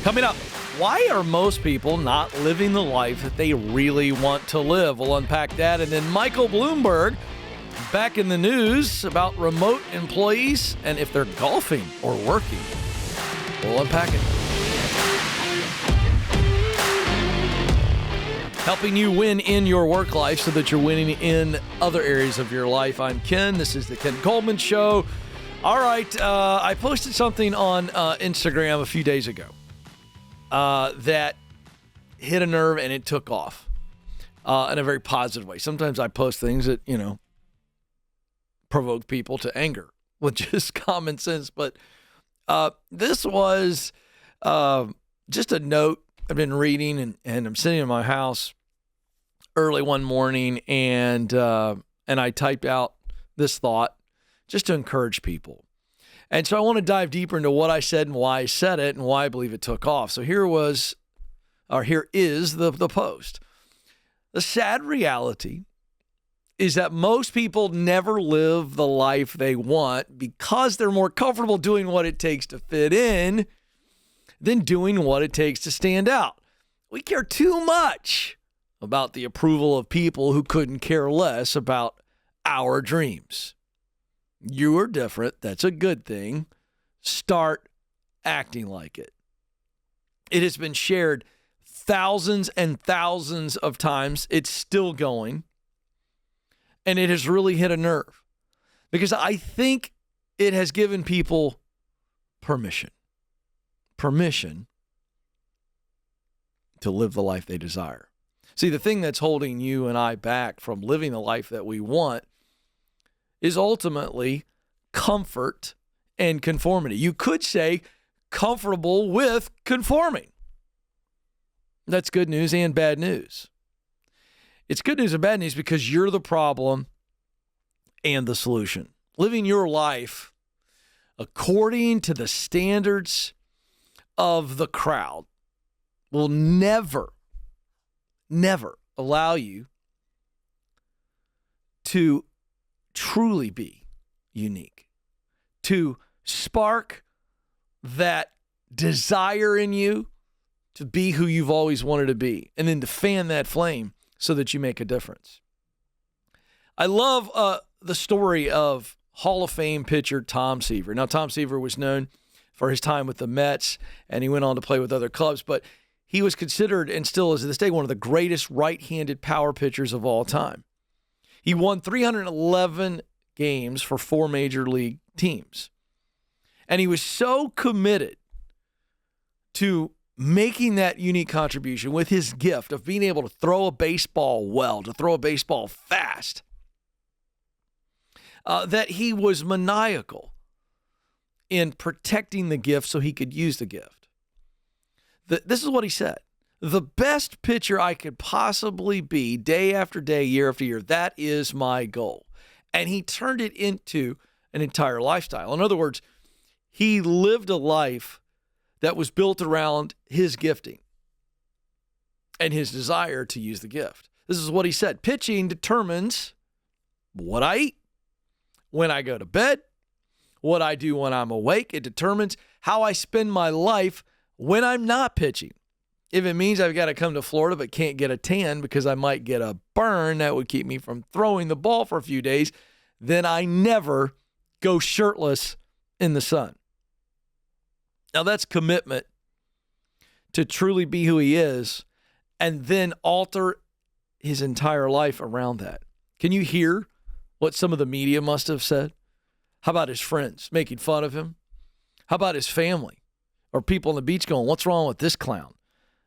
Coming up, why are most people not living the life that they really want to live? We'll unpack that. And then Michael Bloomberg back in the news about remote employees and if they're golfing or working. We'll unpack it. Helping you win in your work life so that you're winning in other areas of your life. I'm Ken. This is the Ken Coleman Show. All right. I posted something on Instagram a few days ago that hit a nerve and it took off in a very positive way. Sometimes I post things that, provoke people to anger with just common sense. But this was just a note I've been reading, and I'm sitting in my house early one morning, and I typed out this thought just to encourage people. And so I want to dive deeper into what I said and why I said it and why I believe it took off. So here is the post. The sad reality is that most people never live the life they want because they're more comfortable doing what it takes to fit in than doing what it takes to stand out. We care too much about the approval of people who couldn't care less about our dreams. You are different. That's a good thing. Start acting like it. It has been shared thousands and thousands of times. It's still going. And it has really hit a nerve because I think it has given people permission to live the life they desire. See, the thing that's holding you and I back from living the life that we want is ultimately comfort and conformity. You could say comfortable with conforming. That's good news and bad news. It's good news and bad news because you're the problem and the solution. Living your life according to the standards of the crowd will never allow you to truly be unique, to spark that desire in you to be who you've always wanted to be, and then to fan that flame so that you make a difference. I love the story of Hall of Fame pitcher Tom Seaver. Now, Tom Seaver was known for his time with the Mets, and he went on to play with other clubs, but he was considered, and still is to this day, one of the greatest right-handed power pitchers of all time. He won 311 games for 4 major league teams. And he was so committed to making that unique contribution with his gift of being able to throw a baseball well, to throw a baseball fast, that he was maniacal in protecting the gift so he could use the gift. This is what he said. The best pitcher I could possibly be day after day, year after year, that is my goal. And he turned it into an entire lifestyle. In other words, he lived a life that was built around his gifting and his desire to use the gift. This is what he said. Pitching determines what I eat, when I go to bed, what I do when I'm awake. It determines how I spend my life when I'm not pitching. If it means I've got to come to Florida but can't get a tan because I might get a burn that would keep me from throwing the ball for a few days, then I never go shirtless in the sun. Now that's commitment to truly be who he is and then alter his entire life around that. Can you hear what some of the media must have said? How about his friends making fun of him? How about his family or people on the beach going, what's wrong with this clown?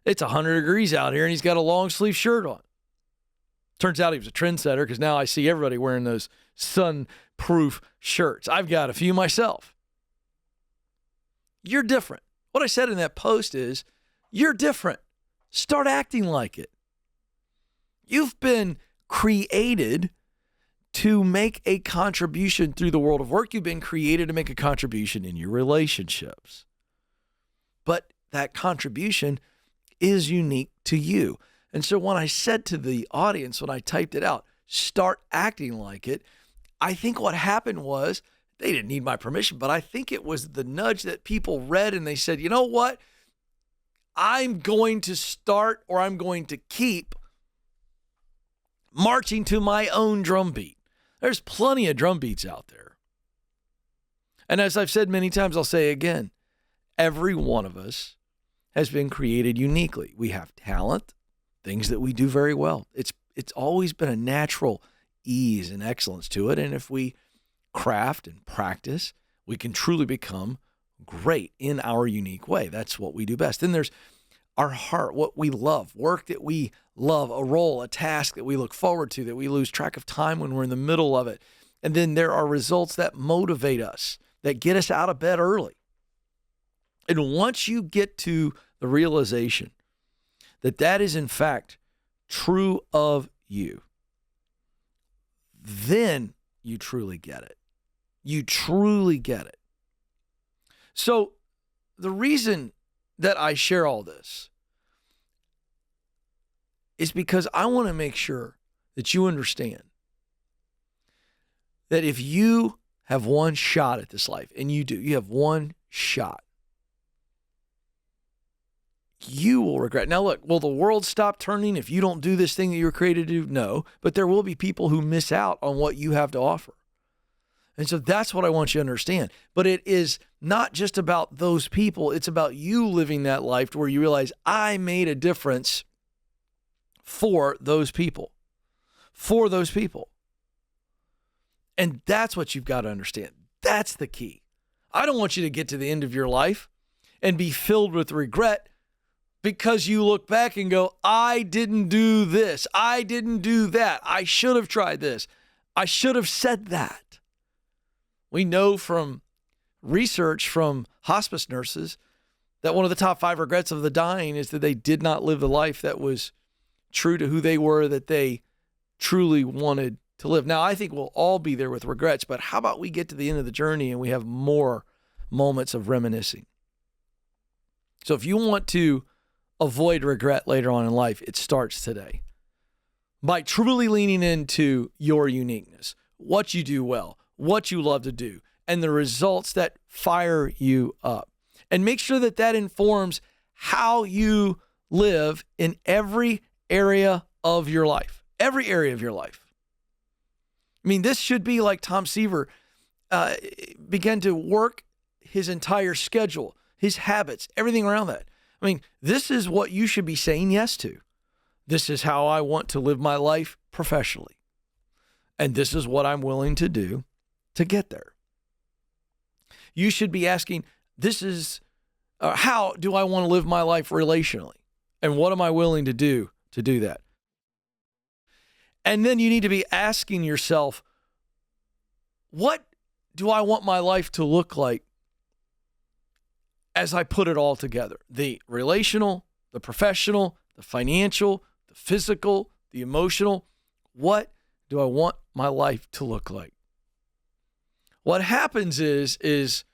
It's 100 degrees out here and he's got a long sleeve shirt on. Turns out he was a trendsetter because now I see everybody wearing those sun-proof shirts. I've got a few myself. You're different. What I said in that post is, you're different. Start acting like it. You've been created to make a contribution through the world of work. You've been created to make a contribution in your relationships. But that contribution is unique to you. And so when I said to the audience, when I typed it out, start acting like it, I think what happened was they didn't need my permission, but I think it was the nudge that people read and they said, you know what? I'm going to start or I'm going to keep marching to my own drum beat. There's plenty of drum beats out there. And as I've said many times, I'll say again, every one of us has been created uniquely. We have talent, things that we do very well. It's always been a natural ease and excellence to it. And if we craft and practice, we can truly become great in our unique way. That's what we do best. Then there's our heart, what we love, work that we love, a role, a task that we look forward to, that we lose track of time when we're in the middle of it. And then there are results that motivate us, that get us out of bed early. And once you get to the realization that that is in fact true of you, then you truly get it. You truly get it. So the reason that I share all this is because I want to make sure that you understand that if you have one shot at this life, and you have one shot, you will regret. Now look, will the world stop turning if you don't do this thing that you were created to do? No, but there will be people who miss out on what you have to offer. And so that's what I want you to understand. But it is not just about those people. It's about you living that life where you realize I made a difference for those people. For those people. And that's what you've got to understand. That's the key. I don't want you to get to the end of your life and be filled with regret because you look back and go, I didn't do this. I didn't do that. I should have tried this. I should have said that. We know from research from hospice nurses that one of the top 5 regrets of the dying is that they did not live the life that was true to who they were, that they truly wanted to live. Now, I think we'll all be there with regrets, but how about we get to the end of the journey and we have more moments of reminiscing? So if you want to avoid regret later on in life, it starts today by truly leaning into your uniqueness, what you do well, what you love to do, and the results that fire you up. And make sure that that informs how you live in every area of your life. Every area of your life. I mean, this should be like Tom Seaver began to work his entire schedule, his habits, everything around that. I mean, this is what you should be saying yes to. This is how I want to live my life professionally. And this is what I'm willing to do to get there. You should be asking, how do I want to live my life relationally? And what am I willing to do that? And then you need to be asking yourself, what do I want my life to look like as I put it all together? The relational, the professional, the financial, the physical, the emotional. What do I want my life to look like? What happens is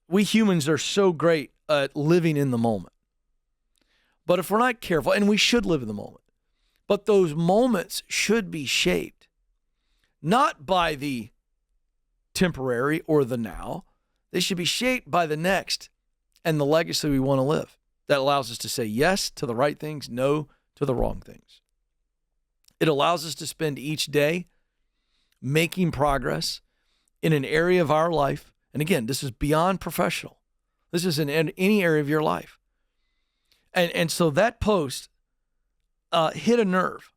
we humans are so great at living in the moment. But if we're not careful, and we should live in the moment, but those moments should be shaped not by the temporary or the now. They should be shaped by the next and the legacy we want to live. That allows us to say yes to the right things, no to the wrong things. It allows us to spend each day making progress in an area of our life. And again, this is beyond professional. This is in any area of your life. And so that post hit a nerve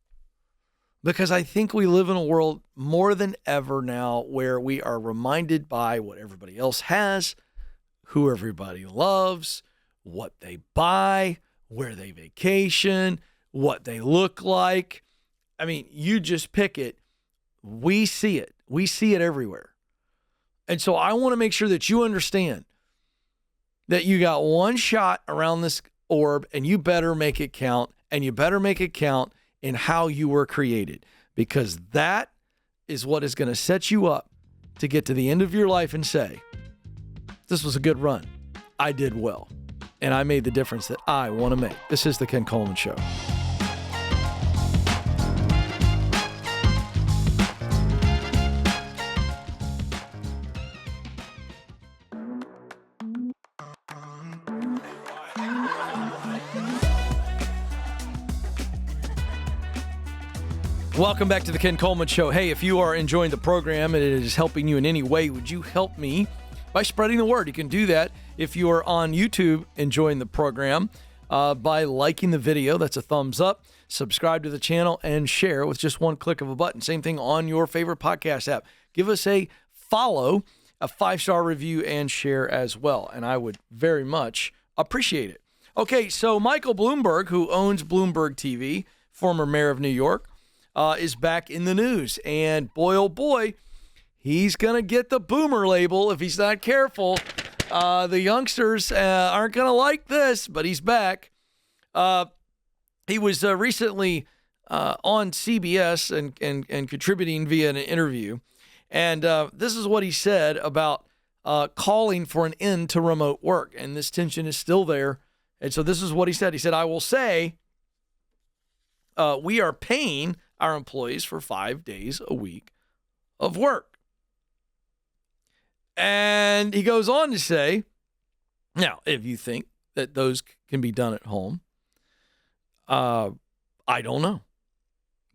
because I think we live in a world more than ever now where we are reminded by what everybody else has, who everybody loves, what they buy, where they vacation, what they look like. I mean, you just pick it. We see it. We see it everywhere. And so I want to make sure that you understand that you got one shot around this orb and you better make it count, and you better make it count in how you were created, because that is what is going to set you up to get to the end of your life and say, this was a good run. I did well, and I made the difference that I want to make. This is the Ken Coleman Show. Welcome back to the Ken Coleman Show. Hey, if you are enjoying the program and it is helping you in any way, would you help me by spreading the word? You can do that if you are on YouTube enjoying the program by liking the video. That's a thumbs up. Subscribe to the channel and share with just one click of a button. Same thing on your favorite podcast app. Give us a follow, a 5-star review, and share as well. And I would very much appreciate it. Okay, so Michael Bloomberg, who owns Bloomberg TV, former mayor of New York, is back in the news. And boy, oh boy, he's going to get the boomer label if he's not careful. The youngsters aren't going to like this, but he's back. He was recently on CBS and contributing via an interview. And this is what he said about calling for an end to remote work. And this tension is still there. And so this is what he said. He said, I will say we are paying our employees for 5 days a week of work. And he goes on to say, now, if you think that those can be done at home, I don't know.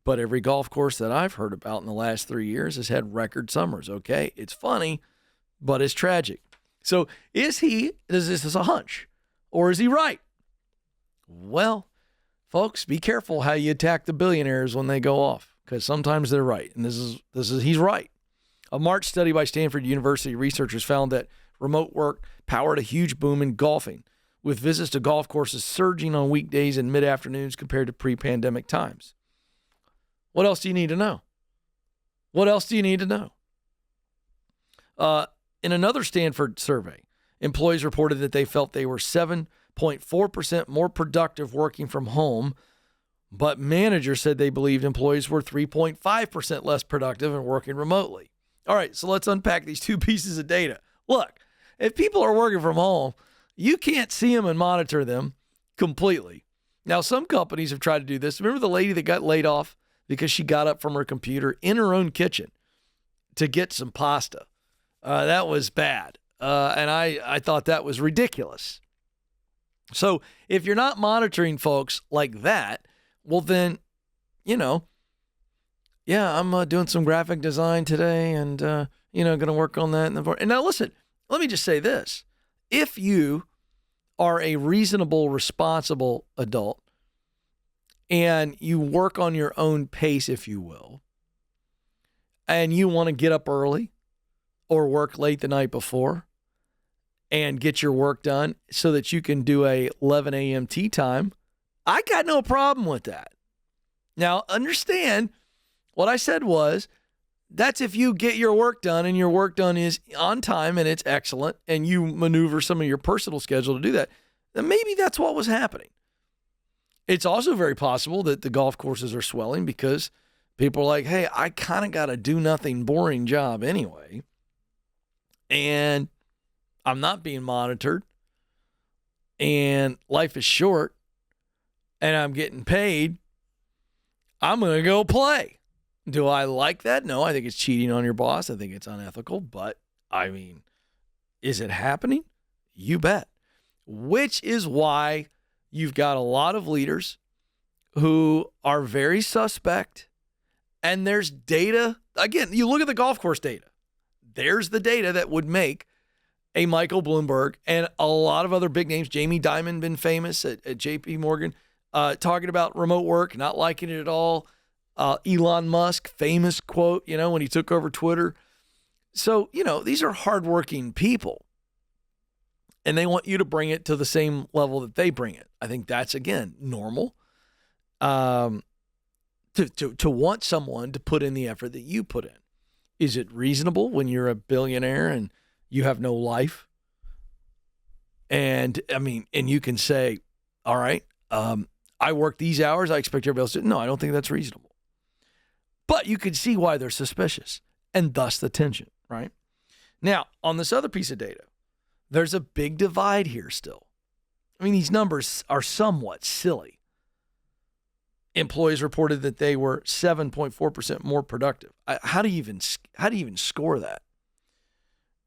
But every golf course that I've heard about in the last 3 years has had record summers, okay? It's funny, but it's tragic. So is this a hunch? Or is he right? Well, folks, be careful how you attack the billionaires when they go off, because sometimes they're right. And he's right. A March study by Stanford University researchers found that remote work powered a huge boom in golfing, with visits to golf courses surging on weekdays and mid-afternoons compared to pre-pandemic times. What else do you need to know? In another Stanford survey, employees reported that they felt they were 7.4% more productive working from home, but managers said they believed employees were 3.5% less productive and working remotely. All right, so let's unpack these two pieces of data. Look, if people are working from home, you can't see them and monitor them completely. Now, some companies have tried to do this. Remember the lady that got laid off because she got up from her computer in her own kitchen to get some pasta? That was bad. And I thought that was ridiculous. So if you're not monitoring folks like that, well then, I'm doing some graphic design today and, going to work on that. And now listen, let me just say this. If you are a reasonable, responsible adult and you work on your own pace, if you will, and you want to get up early or work late the night before and get your work done so that you can do a 11 a.m. tea time, I got no problem with that. Now, understand what I said was that's if you get your work done and your work done is on time and it's excellent and you maneuver some of your personal schedule to do that, then maybe that's what was happening. It's also very possible that the golf courses are swelling because people are like, hey, I kind of got a do nothing boring job anyway. And I'm not being monitored, and life is short, and I'm getting paid. I'm going to go play. Do I like that? No, I think it's cheating on your boss. I think it's unethical, but is it happening? You bet. Which is why you've got a lot of leaders who are very suspect, and there's data. Again, you look at the golf course data. There's the data that would make a Michael Bloomberg and a lot of other big names. Jamie Dimon been famous at JP Morgan, talking about remote work, not liking it at all. Elon Musk, famous quote, when he took over Twitter. So, these are hardworking people, and they want you to bring it to the same level that they bring it. I think that's, again, normal. To want someone to put in the effort that you put in. Is it reasonable when you're a billionaire and you have no life? And you can say, all right, I work these hours. I expect everybody else to. No, I don't think that's reasonable. But you can see why they're suspicious, and thus the tension, right? Now, on this other piece of data, there's a big divide here still. These numbers are somewhat silly. Employees reported that they were 7.4% more productive. How do you even score that?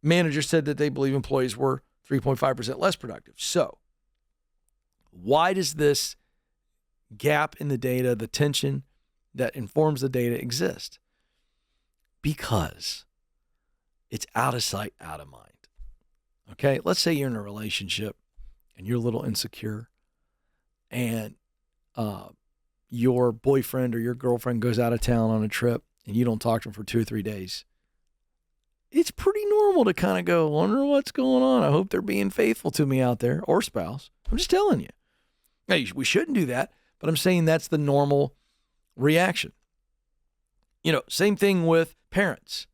Managers said that they believe employees were 3.5% less productive. So, why does this gap in the data, the tension, that informs the data exist? Because it's out of sight, out of mind. Okay, let's say you're in a relationship and you're a little insecure, and your boyfriend or your girlfriend goes out of town on a trip and you don't talk to them for 2 or 3 days. It's pretty normal to kind of go, wonder what's going on. I hope they're being faithful to me out there, or spouse. I'm just telling you. Now, we shouldn't do that, but I'm saying that's the normal reaction. Same thing with parents.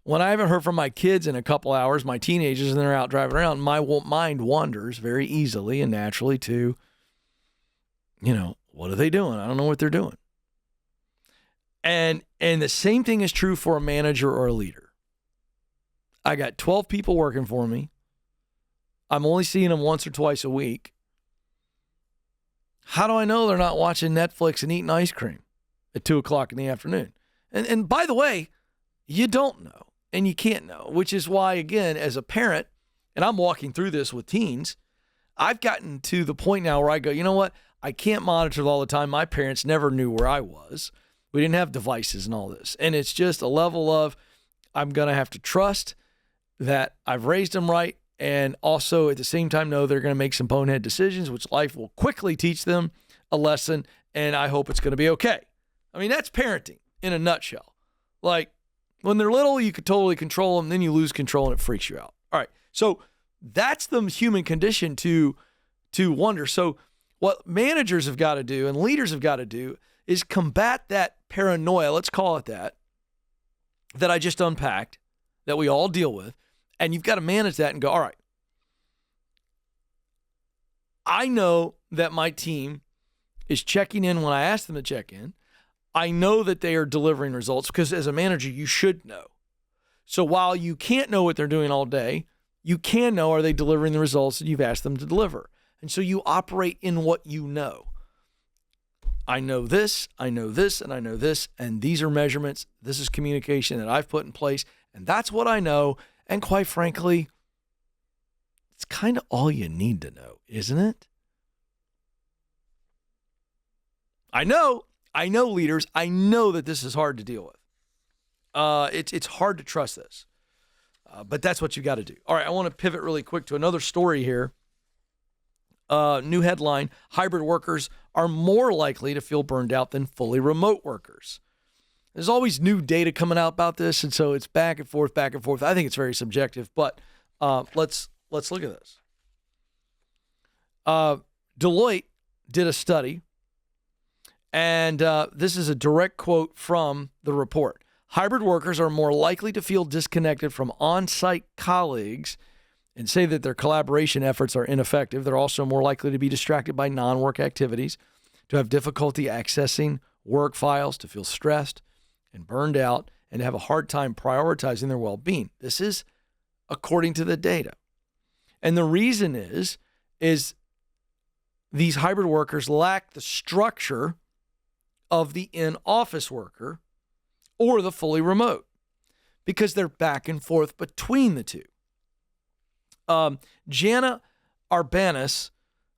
When I haven't heard from my kids in a couple hours, my teenagers, and they're out driving around, my mind wanders very easily and naturally to, what are they doing? I don't know what they're doing. And the same thing is true for a manager or a leader. I got 12 people working for me. I'm only seeing them once or twice a week. How do I know they're not watching Netflix and eating ice cream at 2 o'clock in the afternoon? And by the way, you don't know and you can't know, which is why, again, as a parent, and I'm walking through this with teens, I've gotten to the point now where I go, you know what? I can't monitor it all the time. My parents never knew where I was. We didn't have devices and all this. And it's just a level of, I'm going to have to trust that I've raised them right, and also at the same time know they're going to make some bonehead decisions, which life will quickly teach them a lesson, and I hope it's going to be okay. I mean, that's parenting in a nutshell. Like, when they're little, you could totally control them, then you lose control and it freaks you out. All right, so that's the human condition to wonder. So what managers have got to do and leaders have got to do is combat that paranoia, let's call it that I just unpacked, that we all deal with. And you've got to manage that and go, all right, I know that my team is checking in when I ask them to check in. I know that they are delivering results, because as a manager, you should know. So while you can't know what they're doing all day, you can know, are they delivering the results that you've asked them to deliver? And so you operate in what you know. I know this, and I know this, and these are measurements. This is communication that I've put in place, and that's what I know. And quite frankly, it's kind of all you need to know, isn't it? I know leaders. I know that this is hard to deal with. It's hard to trust this, but that's what you got to do. All right, I want to pivot really quick to another story here. New headline: hybrid workers are more likely to feel burned out than fully remote workers. There's always new data coming out about this, and so it's back and forth. I think it's very subjective, but let's look at this. Deloitte did a study, and this is a direct quote from the report. Hybrid workers are more likely to feel disconnected from on-site colleagues and say that their collaboration efforts are ineffective. They're also more likely to be distracted by non-work activities, to have difficulty accessing work files, to feel stressed and burned out, and to have a hard time prioritizing their well-being. This is according to the data. And the reason is these hybrid workers lack the structure of the in-office worker or the fully remote, because they're back and forth between the two. Jana Arbanis,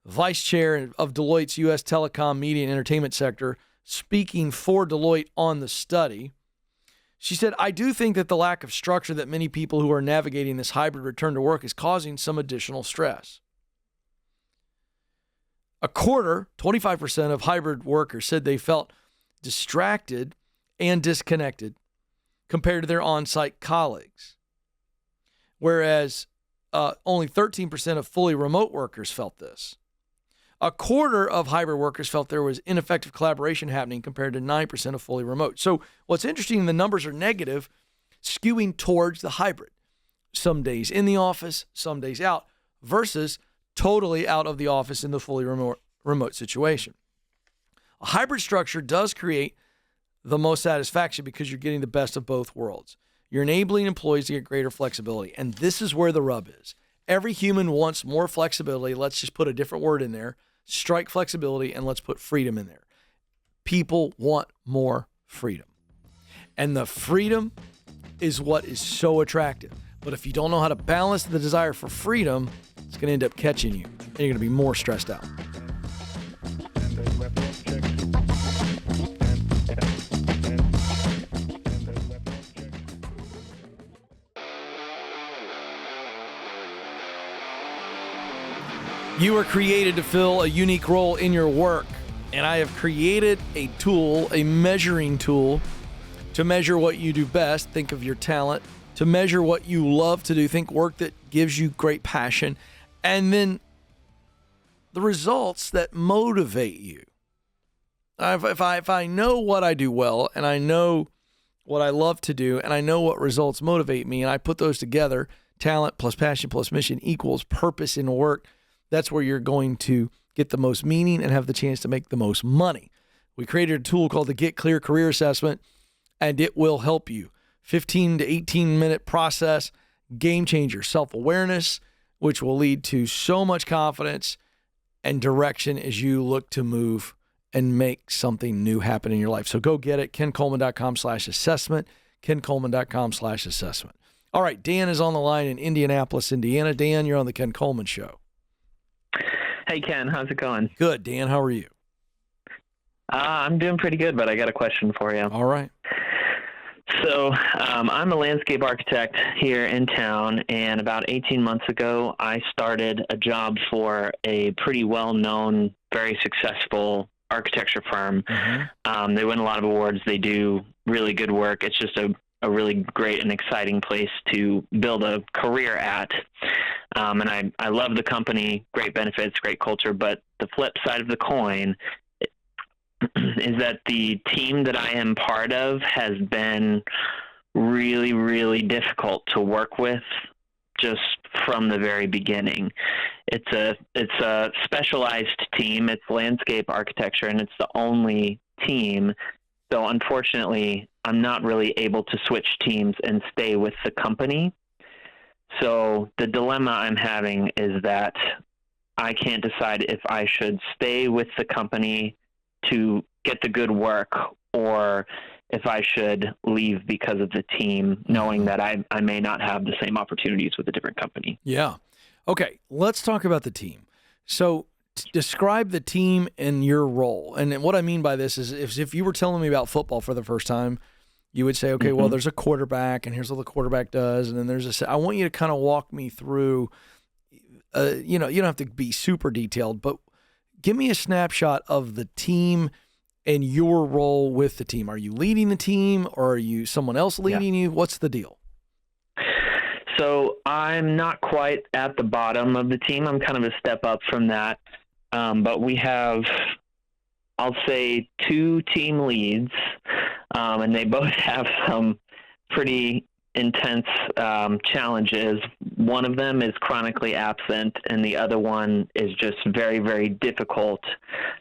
vice chair of Deloitte's U.S. telecom, media, and entertainment sector, speaking for Deloitte on the study, she said, I do think that the lack of structure that many people who are navigating this hybrid return to work is causing some additional stress. A quarter, 25% of hybrid workers said they felt distracted and disconnected compared to their on-site colleagues, whereas only 13% of fully remote workers felt this. A quarter of hybrid workers felt there was ineffective collaboration happening compared to 9% of fully remote. So what's interesting, the numbers are negative, skewing towards the hybrid. Some days in the office, some days out, versus totally out of the office in the fully remote situation. A hybrid structure does create the most satisfaction because you're getting the best of both worlds. You're enabling employees to get greater flexibility. And this is where the rub is. Every human wants more flexibility. Let's just put a different word in there. Strike flexibility, and let's put freedom in there. People want more freedom. And the freedom is what is so attractive. But if you don't know how to balance the desire for freedom, it's going to end up catching you, and you're going to be more stressed out. You were created to fill a unique role in your work, and I have created a tool, a measuring tool, to measure what you do best. Think of your talent. To measure what you love to do. Think work that gives you great passion. And then the results that motivate you. If I know what I do well, and I know what I love to do, and I know what results motivate me, and I put those together, talent plus passion plus mission equals purpose in work, that's where you're going to get the most meaning and have the chance to make the most money. We created a tool called the Get Clear Career Assessment, and it will help you. 15 to 18-minute process, game changer, self-awareness, which will lead to so much confidence and direction as you look to move and make something new happen in your life. So go get it, kencoleman.com/assessment, kencoleman.com/assessment. All right, Dan is on the line in Indianapolis, Indiana. Dan, you're on the Ken Coleman Show. Hey, Ken, how's it going? Good, Dan. How are you? I'm doing pretty good, but I got a question for you. All right. So I'm a landscape architect here in town, and about 18 months ago, I started a job for a pretty well-known, very successful architecture firm. Mm-hmm. They win a lot of awards. They do really good work. It's just a really great and exciting place to build a career at. And I love the company, great benefits, great culture, but the flip side of the coin is that the team that I am part of has been really, really difficult to work with just from the very beginning. It's a specialized team. It's landscape architecture, and it's the only team. So unfortunately, I'm not really able to switch teams and stay with the company. So the dilemma I'm having is that I can't decide if I should stay with the company to get the good work, or if I should leave because of the team, knowing that I may not have the same opportunities with a different company. Yeah. Okay, let's talk about the team. So describe the team and your role. And what I mean by this is if you were telling me about football for the first time, you would say, okay, well, there's a quarterback, and here's what the quarterback does, and then there's I want you to kind of walk me through, you don't have to be super detailed, but give me a snapshot of the team and your role with the team. Are you leading the team, or are you someone else leading you? What's the deal? So I'm not quite at the bottom of the team. I'm kind of a step up from that. But we have, I'll say, 2 team leads, and they both have some pretty intense challenges. One of them is chronically absent, and the other one is just very, very difficult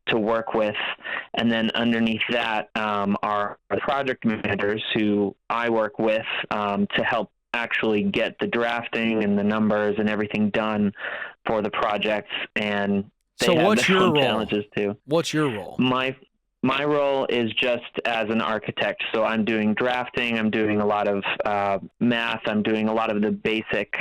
to work with. And then underneath that are project managers who I work with to help actually get the drafting and the numbers and everything done for the projects. And they have what's their your own role? Challenges too. What's your role? My role is just as an architect. So I'm doing drafting. I'm doing a lot of math. I'm doing a lot of the basic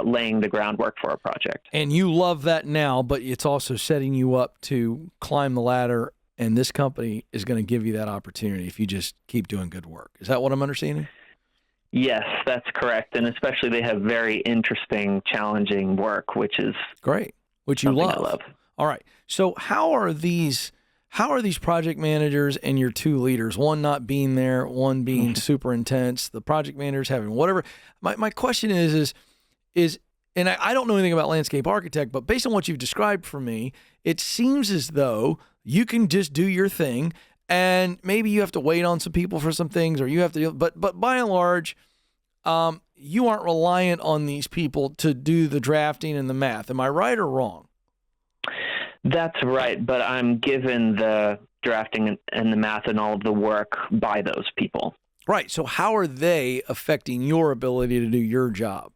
laying the groundwork for a project. And you love that now, but it's also setting you up to climb the ladder, and this company is going to give you that opportunity if you just keep doing good work. Is that what I'm understanding? Yes, that's correct. And especially they have very interesting, challenging work, which is great, which you love. I love. All right. So how are these project managers and your 2 leaders, one not being there, one being super intense, the project managers having whatever? My question is and I don't know anything about landscape architect, but based on what you've described for me, it seems as though you can just do your thing, and maybe you have to wait on some people for some things, or you have to, but by and large, you aren't reliant on these people to do the drafting and the math. Am I right or wrong? That's right, but I'm given the drafting and the math and all of the work by those people. Right. So how are they affecting your ability to do your job?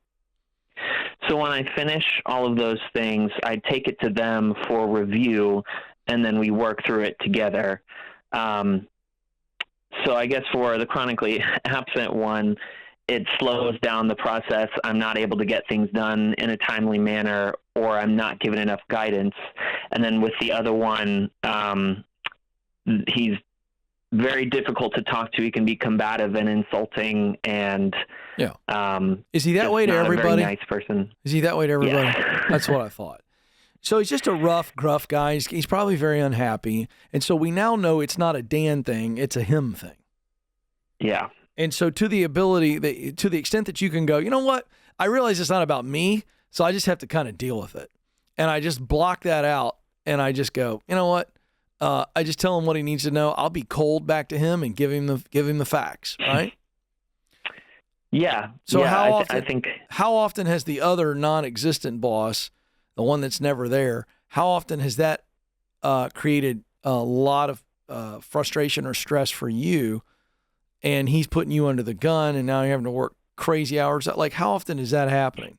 So when I finish all of those things, I take it to them for review, and then we work through it together. So I guess for the chronically absent one, it slows down the process. I'm not able to get things done in a timely manner, or I'm not given enough guidance. And then with the other one, he's very difficult to talk to. He can be combative and insulting, and is he that way to everybody? A very nice person. Is he that way to everybody? Yeah. That's what I thought. So he's just a rough, gruff guy. He's probably very unhappy. And so we now know it's not a Dan thing, it's a him thing. Yeah. And so to the extent that you can go, you know what? I realize it's not about me, so I just have to kind of deal with it. And I just block that out, and I just go, you know what? I just tell him what he needs to know. I'll be cold back to him and give him the facts, right? Yeah. So yeah, I think how often has the other non-existent boss, the one that's never there, how often has that created a lot of frustration or stress for you? And he's putting you under the gun, and now you're having to work crazy hours. Like, how often is that happening?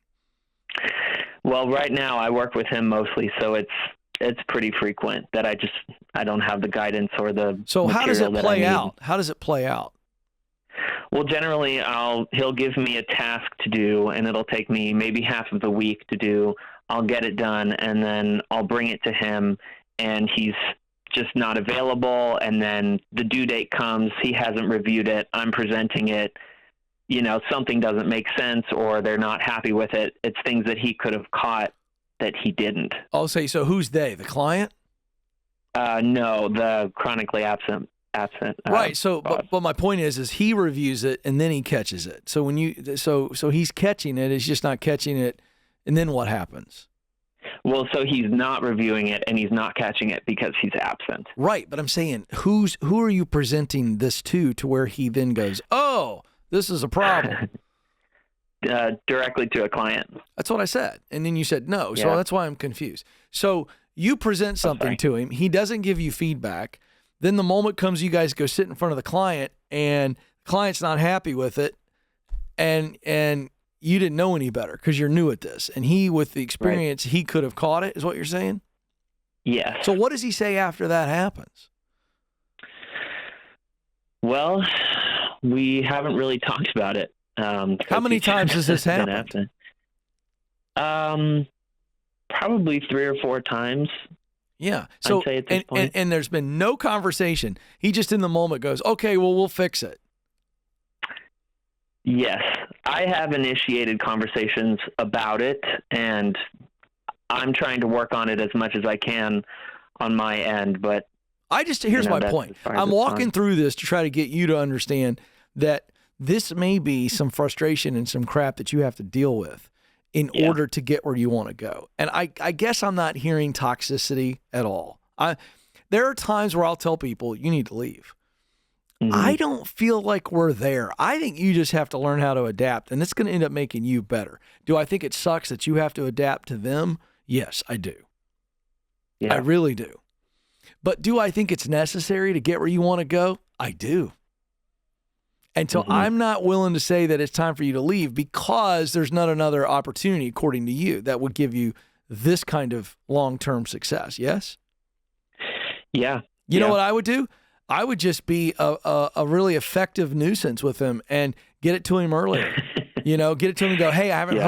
Well, right now I work with him mostly, so it's pretty frequent that I don't have the guidance or the. So how does it play out? out? How does it play out? Well, generally he'll give me a task to do, and it'll take me maybe half of the week to do. I'll get it done, and then I'll bring it to him, and he's just not available. And then the due date comes, he hasn't reviewed it. I'm presenting it. Something doesn't make sense, or they're not happy with it. It's things that he could have caught that he didn't. I'll say, so who's they? The client? No, the chronically absent. Right. So, but my point is he reviews it and then he catches it. So so he's catching it. He's just not catching it. And then what happens? Well, so he's not reviewing it and he's not catching it because he's absent. Right. But I'm saying, who are you presenting this to where he then goes, oh, this is a problem? Directly to a client. That's what I said. And then you said no. So Yeah. that's why I'm confused. So you present something to him. He doesn't give you feedback. Then the moment comes, you guys go sit in front of the client, and the client's not happy with it. And you didn't know any better because you're new at this. And he, with the experience, he could have caught it, is what you're saying? Yes. So what does he say after that happens? Well, we haven't really talked about it. How many times has this happened? Probably 3 or 4 times. Yeah. So, I'd say at this point. And there's been no conversation. He just in the moment goes, okay, well, we'll fix it. Yes. I have initiated conversations about it, and I'm trying to work on it as much as I can on my end. But here's my point. I'm walking through this to try to get you to understand that this may be some frustration and some crap that you have to deal with in order to get where you want to go. And I guess I'm not hearing toxicity at all. There are times where I'll tell people, you need to leave. Mm-hmm. I don't feel like we're there. I think you just have to learn how to adapt, and it's going to end up making you better. Do I think it sucks that you have to adapt to them? Yes, I do. Yeah. I really do. But do I think it's necessary to get where you want to go? I do. And so I'm not willing to say that it's time for you to leave because there's not another opportunity, according to you, that would give you this kind of long-term success. Yes? Yeah. You know what I would do? I would just be a really effective nuisance with him and get it to him earlier. Get it to him and go, hey, I haven't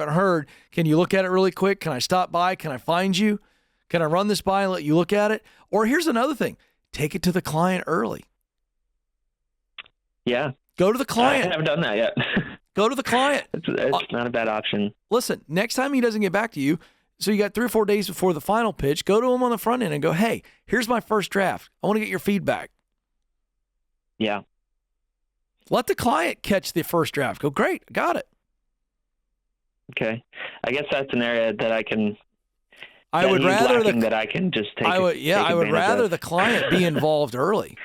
heard. Can you look at it really quick? Can I stop by? Can I find you? Can I run this by and let you look at it? Or here's another thing. Take it to the client early. Yeah. Go to the client. I haven't done that yet. Go to the client. It's not a bad option. Listen, next time he doesn't get back to you, so you got 3 or 4 days before the final pitch, go to him on the front end and go, hey, here's my first draft. I want to get your feedback. Yeah. Let the client catch the first draft. Go, great, got it. Okay. I guess that's an area that I can... I would rather the client be involved early.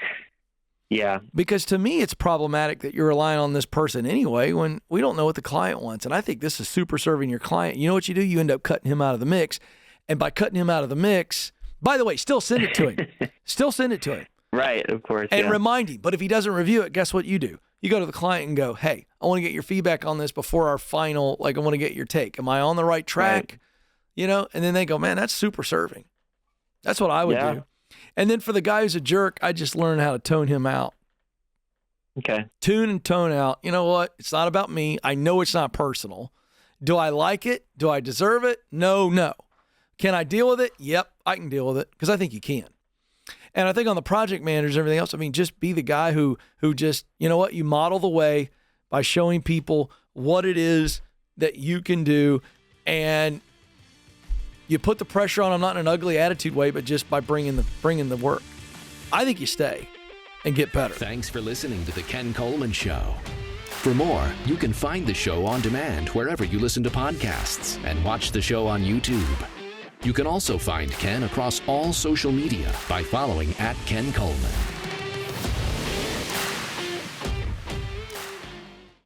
Yeah. Because to me, it's problematic that you're relying on this person anyway when we don't know what the client wants. And I think this is super serving your client. You know what you do? You end up cutting him out of the mix. And by cutting him out of the mix, by the way, still send it to him. Still send it to him. Right, of course. And remind him. But if he doesn't review it, guess what you do? You go to the client and go, hey, I want to get your feedback on this before our final, I want to get your take. Am I on the right track? Right. And then they go, man, that's super serving. That's what I would do. And then for the guy who's a jerk, I just learned how to tone him out. Okay. Tune and tone out. You know what? It's not about me. I know it's not personal. Do I like it? Do I deserve it? No. Can I deal with it? Yep, I can deal with it because I think you can. And I think on the project managers and everything else, just be the guy who just, you know what? You model the way by showing people what it is that you can do. And You put the pressure on them, not in an ugly attitude way, but just by bringing the work. I think you stay and get better. Thanks for listening to The Ken Coleman Show. For more, you can find the show on demand wherever you listen to podcasts and watch the show on YouTube. You can also find Ken across all social media by following @Ken Coleman.